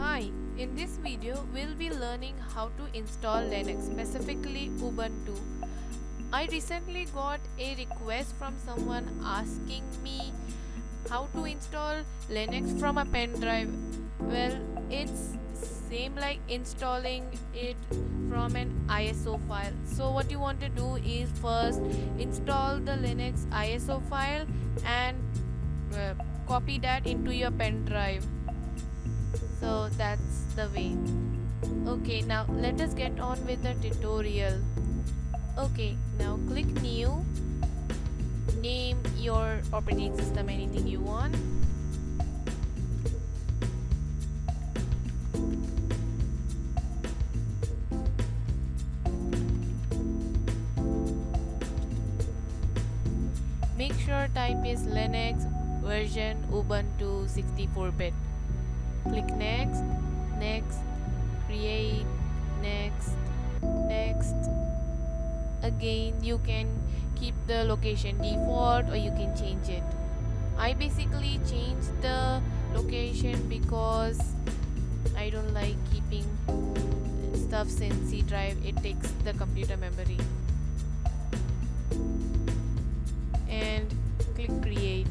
Hi, in this video we'll be learning how to install Linux, specifically Ubuntu. I recently got a request from someone asking me how to install Linux from a pen drive. Well, it's same like installing it from an ISO file. So what you want to do is first install the Linux ISO file and copy that into your pen drive. So that's the way. Okay, now let us get on with the tutorial. Okay, now click new, name your operating system anything you want. Make sure type is Linux, version Ubuntu 64-bit. Click next, next, create, next, next. Again, you can keep the location default or you can change it. I basically changed the location because I don't like keeping stuffs in C drive. It takes the computer memory. And click create.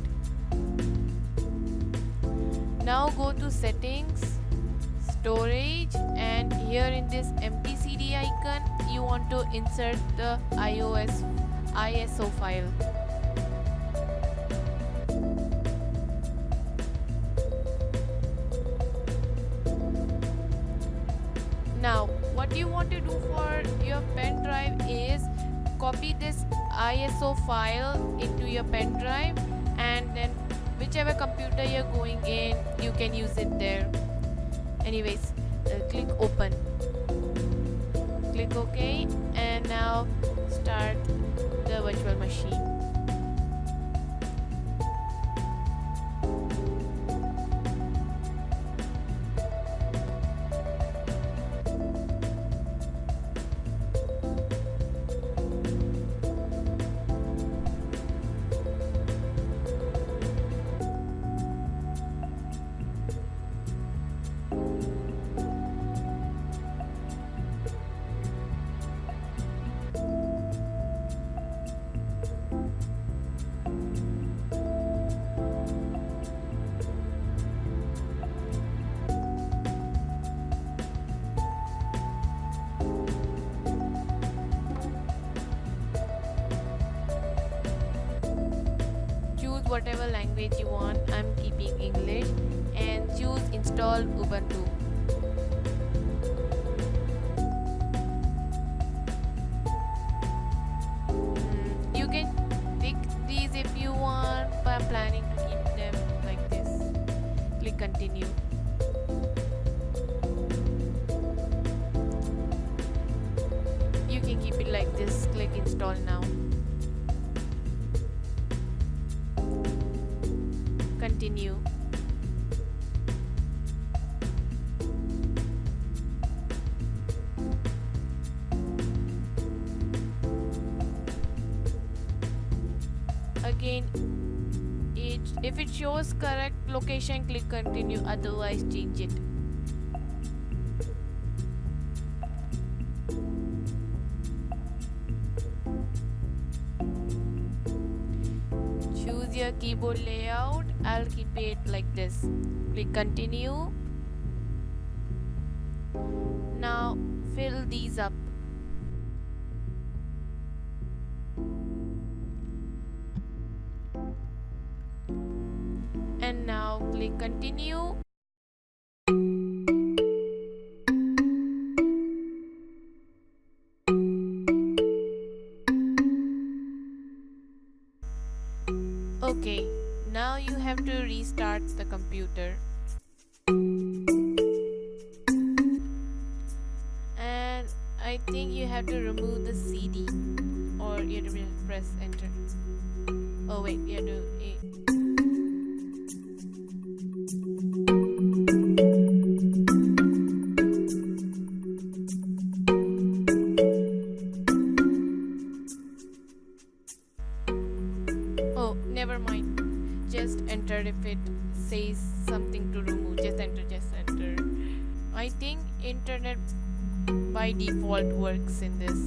Now go to settings, storage, and here in this empty CD icon you want to insert the ISO file. Now what you want to do for your pen drive is copy this ISO file into your pen drive, and then whichever computer you're going in you can use it there. Anyways, click open, click OK, and now start the virtual machine. Whatever language you want, I'm keeping English, and choose install Ubuntu. You can pick these if you want, but I'm planning to keep them like this. Click continue. You can keep it like this. Click install now. Continue. Again, if it shows correct location, click continue, otherwise change it. Choose your keyboard layout. I'll keep it like this. Click continue. Now fill these up. And now click continue. Okay, now you have to restart the computer. And I think you have to remove the CD, or you have to press enter. Oh wait, you have to oh, never mind. Just enter if it says something to remove. Just enter. I think internet by default works in this.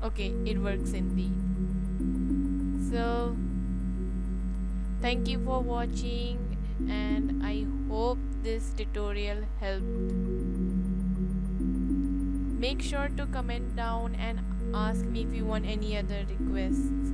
Okay, it works indeed. So thank you for watching, and I hope this tutorial helped. Make sure to comment down and ask me if you want any other requests.